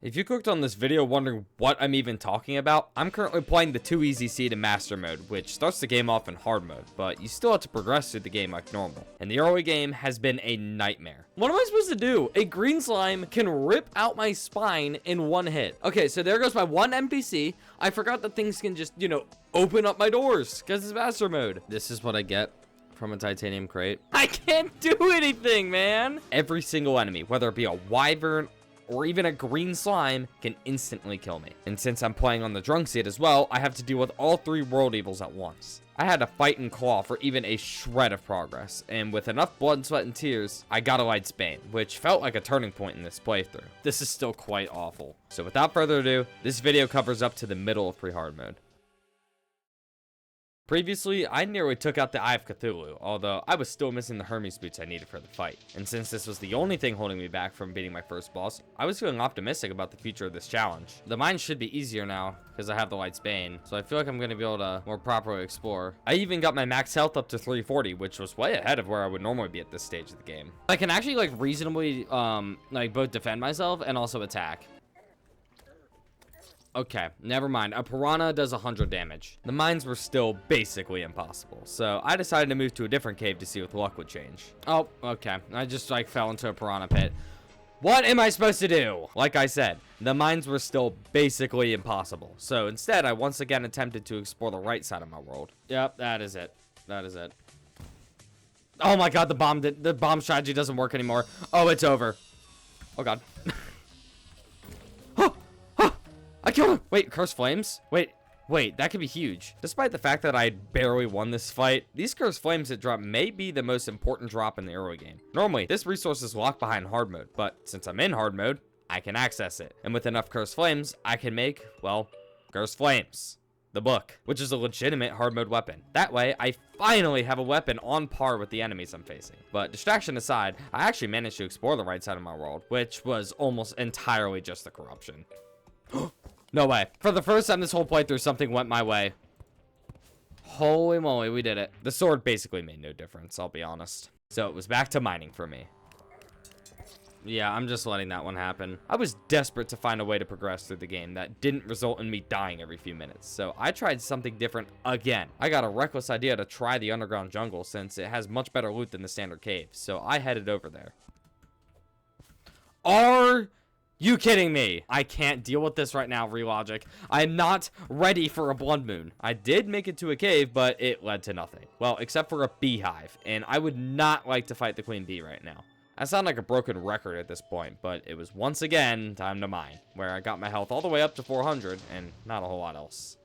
If you clicked on this video wondering what I'm even talking about, I'm currently playing the Too Easy Seed in Master Mode, which starts the game off in Hard Mode, but you still have to progress through the game like normal. And the early game has been a nightmare. What am I supposed to do? A green slime can rip out my spine in one hit. Okay, so there goes my one NPC. I forgot that things can just, open up my doors, because it's Master Mode. This is what I get from a titanium crate. I can't do anything, man! Every single enemy, whether it be a wyvern, or even a green slime, can instantly kill me. And since I'm playing on the drunk seed as well, I have to deal with all three world evils at once. I had to fight and claw for even a shred of progress, and with enough blood, sweat, and tears, I got a Light's Bane, which felt like a turning point in this playthrough. This is still quite awful. So without further ado, this video covers up to the middle of pre-hard mode. Previously, I nearly took out the Eye of Cthulhu, although I was still missing the Hermes boots I needed for the fight. And since this was the only thing holding me back from beating my first boss, I was feeling optimistic about the future of this challenge. The mines should be easier now, because I have the Light's Bane, so I feel like I'm going to be able to more properly explore. I even got my max health up to 340, which was way ahead of where I would normally be at this stage of the game. I can actually, reasonably, both defend myself and also attack. Okay, never mind. A piranha does 100 damage. The mines were still basically impossible, so I decided to move to a different cave to see if luck would change. Oh, okay. I just, fell into a piranha pit. What am I supposed to do? Like I said, the mines were still basically impossible, so instead, I once again attempted to explore the right side of my world. Yep, that is it. That is it. Oh my god, the bomb strategy doesn't work anymore. Oh, it's over. Oh god. I killed him! Wait, Cursed Flames? Wait, that could be huge. Despite the fact that I barely won this fight, these Cursed Flames that drop may be the most important drop in the early game. Normally, this resource is locked behind hard mode, but since I'm in hard mode, I can access it. And with enough Cursed Flames, I can make, well, Cursed Flames. The book, which is a legitimate hard mode weapon. That way, I finally have a weapon on par with the enemies I'm facing. But distraction aside, I actually managed to explore the right side of my world, which was almost entirely just the corruption. No way. For the first time this whole playthrough, something went my way. Holy moly, we did it. The sword basically made no difference, I'll be honest. So it was back to mining for me. Yeah, I'm just letting that one happen. I was desperate to find a way to progress through the game that didn't result in me dying every few minutes. So I tried something different again. I got a reckless idea to try the underground jungle since it has much better loot than the standard cave. So I headed over there. You kidding me? I can't deal with this right now, Relogic. I'm not ready for a blood moon. I did make it to a cave, but it led to nothing. Well, except for a beehive, and I would not like to fight the queen bee right now. I sound like a broken record at this point, but it was once again time to mine, where I got my health all the way up to 400, and not a whole lot else.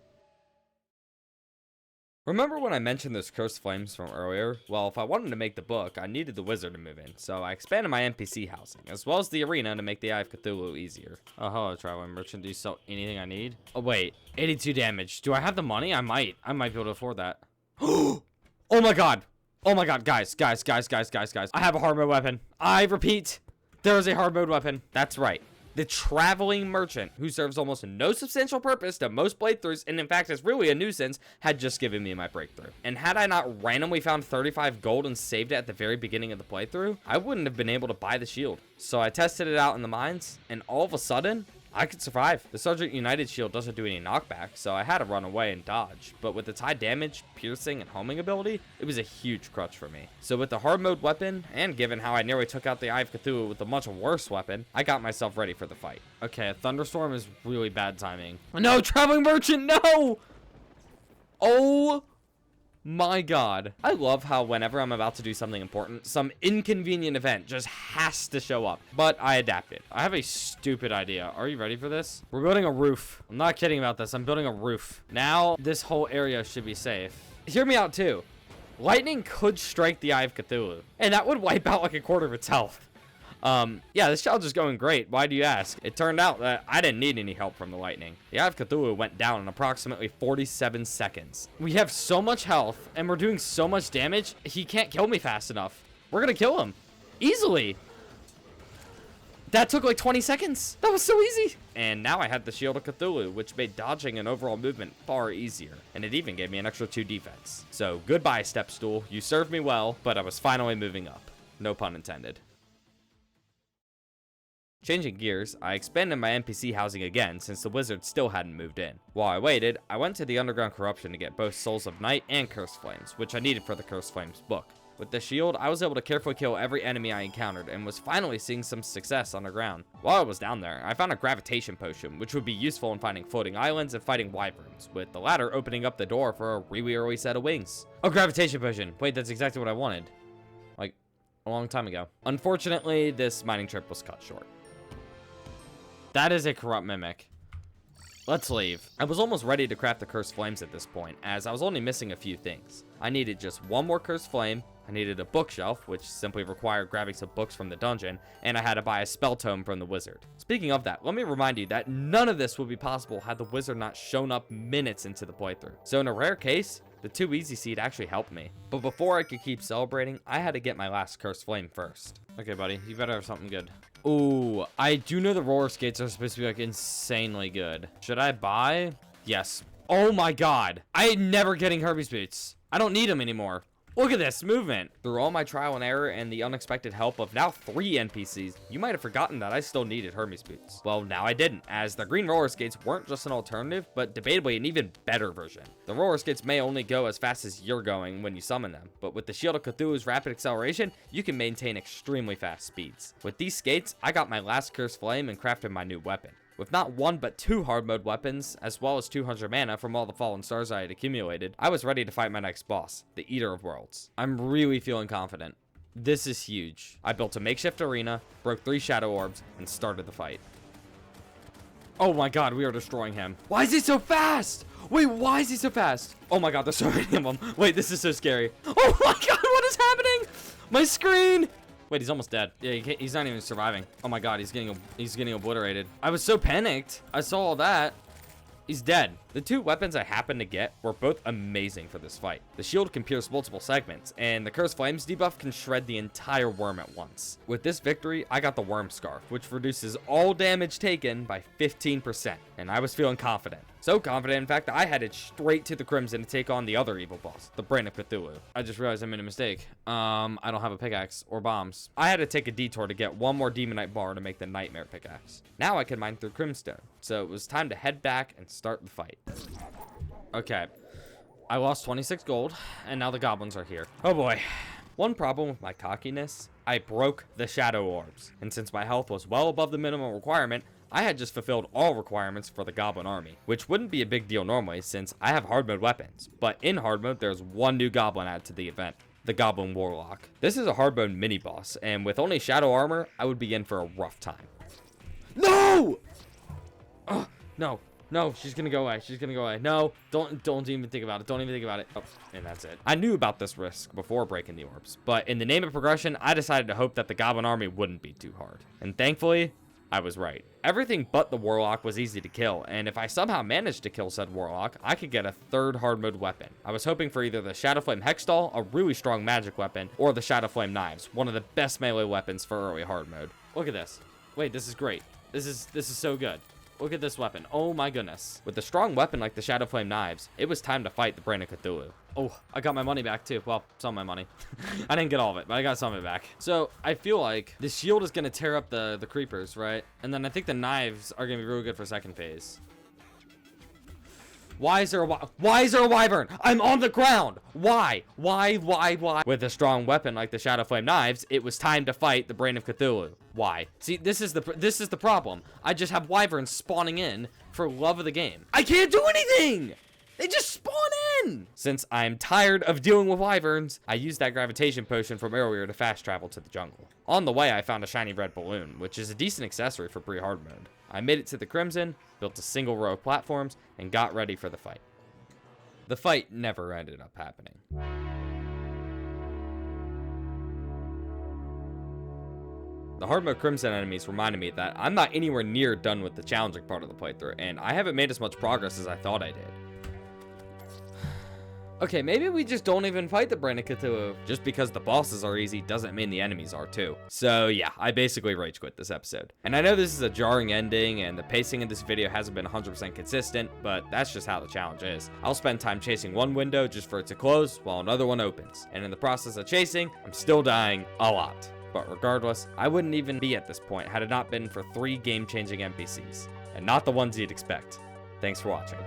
Remember when I mentioned those Cursed Flames from earlier? Well, if I wanted to make the book, I needed the wizard to move in, so I expanded my NPC housing, as well as the arena to make the Eye of Cthulhu easier. Oh, hello, traveling merchant. Do you sell anything I need? Oh, wait. 82 damage. Do I have the money? I might be able to afford that. Oh my god. Oh my god, guys. I have a hard mode weapon. I repeat, there is a hard mode weapon. That's right. The traveling merchant, who serves almost no substantial purpose to most playthroughs, and in fact is really a nuisance, had just given me my breakthrough. And had I not randomly found 35 gold and saved it at the very beginning of the playthrough, I wouldn't have been able to buy the shield. So I tested it out in the mines, and all of a sudden, I could survive. The Sergeant United shield doesn't do any knockback, so I had to run away and dodge. But with its high damage, piercing, and homing ability, it was a huge crutch for me. So with the hard mode weapon, and given how I nearly took out the Eye of Cthulhu with a much worse weapon, I got myself ready for the fight. Okay, a thunderstorm is really bad timing. No, traveling merchant, no! Oh my god. I love how whenever I'm about to do something important, some inconvenient event just has to show up. But I adapted. I have a stupid idea. Are you ready for this? We're building a roof. I'm not kidding about this. I'm building a roof. Now, this whole area should be safe. Hear me out, too. Lightning could strike the Eye of Cthulhu, and that would wipe out like a quarter of its health. Yeah, this challenge is going great. Why do you ask? It turned out that I didn't need any help from the lightning. The Eye of Cthulhu went down in approximately 47 seconds. We have so much health, and we're doing so much damage, he can't kill me fast enough. We're gonna kill him. Easily. That took like 20 seconds. That was so easy. And now I had the Shield of Cthulhu, which made dodging and overall movement far easier. And it even gave me an extra 2 defense. So goodbye, Step Stool. You served me well, but I was finally moving up. No pun intended. Changing gears, I expanded my NPC housing again since the wizard still hadn't moved in. While I waited, I went to the underground corruption to get both Souls of Night and Cursed Flames, which I needed for the Cursed Flames book. With the shield, I was able to carefully kill every enemy I encountered and was finally seeing some success underground. While I was down there, I found a gravitation potion, which would be useful in finding floating islands and fighting wyverns, with the latter opening up the door for a really early set of wings. A gravitation potion! Wait, that's exactly what I wanted. Like, a long time ago. Unfortunately, this mining trip was cut short. That is a corrupt mimic. Let's leave. I was almost ready to craft the Cursed Flames at this point, as I was only missing a few things. I needed just one more Cursed Flame, I needed a bookshelf, which simply required grabbing some books from the dungeon, and I had to buy a spell tome from the wizard. Speaking of that, let me remind you that none of this would be possible had the wizard not shown up minutes into the playthrough. So in a rare case, the 2 easy seed actually helped me. But before I could keep celebrating, I had to get my last Cursed Flame first. Okay, buddy, you better have something good. Ooh, I do know the roller skates are supposed to be like insanely good. Should I buy? Yes. Oh my god. I ain't never getting Herbie's boots. I don't need them anymore. Look at this movement. Through all my trial and error and the unexpected help of now 3 NPCs, you might have forgotten that I still needed Hermes boots. Well, now I didn't, as the green roller skates weren't just an alternative, but debatably an even better version. The roller skates may only go as fast as you're going when you summon them, but with the Shield of Cthulhu's rapid acceleration, you can maintain extremely fast speeds. With these skates, I got my last Cursed Flame and crafted my new weapon. With not 1 but 2 hard mode weapons, as well as 200 mana from all the fallen stars I had accumulated, I was ready to fight my next boss, the Eater of Worlds. I'm really feeling confident. This is huge. I built a makeshift arena, broke 3 shadow orbs, and started the fight. Oh my god, we are destroying him. Why is he so fast? Wait, why is he so fast? Oh my god, there's so many of them. Wait, this is so scary. Oh my god, what is happening? My screen! Wait, he's almost dead. Yeah, he's not even surviving. Oh my god, he's getting obliterated. I was so panicked. I saw all that. He's dead. The 2 weapons I happened to get were both amazing for this fight. The shield can pierce multiple segments, and the Cursed Flames debuff can shred the entire worm at once. With this victory, I got the Worm Scarf, which reduces all damage taken by 15%, and I was feeling confident. So confident, in fact, that I headed straight to the Crimson to take on the other evil boss, the Brain of Cthulhu. I just realized I made a mistake. I don't have a pickaxe or bombs. I had to take a detour to get 1 more Demonite bar to make the Nightmare pickaxe. Now I could mine through Crimstone, so it was time to head back and start the fight. Okay, I lost 26 gold, and now the goblins are here. Oh boy. One problem with my cockiness, I broke the shadow orbs, and since my health was well above the minimum requirement, I had just fulfilled all requirements for the Goblin Army, which wouldn't be a big deal normally since I have hard mode weapons, but in hard mode there's 1 new goblin added to the event, the Goblin Warlock. This is a hard mode mini boss, and with only shadow armor, I would be in for a rough time. No! Oh, no. No, she's gonna go away. She's gonna go away. No, don't even think about it. Don't even think about it. Oh, and that's it. I knew about this risk before breaking the orbs, but in the name of progression, I decided to hope that the Goblin Army wouldn't be too hard. And thankfully, I was right. Everything but the Warlock was easy to kill, and if I somehow managed to kill said Warlock, I could get a 3rd hard mode weapon. I was hoping for either the Shadowflame Hextall, a really strong magic weapon, or the Shadowflame Knives, one of the best melee weapons for early hard mode. Look at this. Wait, this is great. This is so good. Look at this weapon. Oh my goodness. With a strong weapon like the Shadowflame Knives, it was time to fight the Brain of Cthulhu. Oh, I got my money back too. Well, some of my money. I didn't get all of it, but I got some of it back. So I feel like the shield is going to tear up the creepers, right? And then I think the knives are going to be really good for second phase. Why is there a wyvern? I'm on the ground. Why? With a strong weapon like the Shadowflame Knives, it was time to fight the Brain of Cthulhu. Why? See, this is the problem. I just have wyverns spawning in for love of the game. I can't do anything. They just spawn in. Since I'm tired of dealing with wyverns, I used that gravitation potion from earlier to fast travel to the jungle. On the way, I found a shiny red balloon, which is a decent accessory for pre-hard mode. I made it to the Crimson, built a single row of platforms, and got ready for the fight. The fight never ended up happening. The hard mode Crimson enemies reminded me that I'm not anywhere near done with the challenging part of the playthrough, and I haven't made as much progress as I thought I did. Okay, maybe we just don't even fight the Brain of Cthulhu. Just because the bosses are easy doesn't mean the enemies are too. So yeah, I basically rage quit this episode. And I know this is a jarring ending and the pacing in this video hasn't been 100% consistent, but that's just how the challenge is. I'll spend time chasing one window just for it to close while another one opens. And in the process of chasing, I'm still dying a lot. but regardless, I wouldn't even be at this point had it not been for 3 game-changing NPCs, and not the ones you'd expect. Thanks for watching.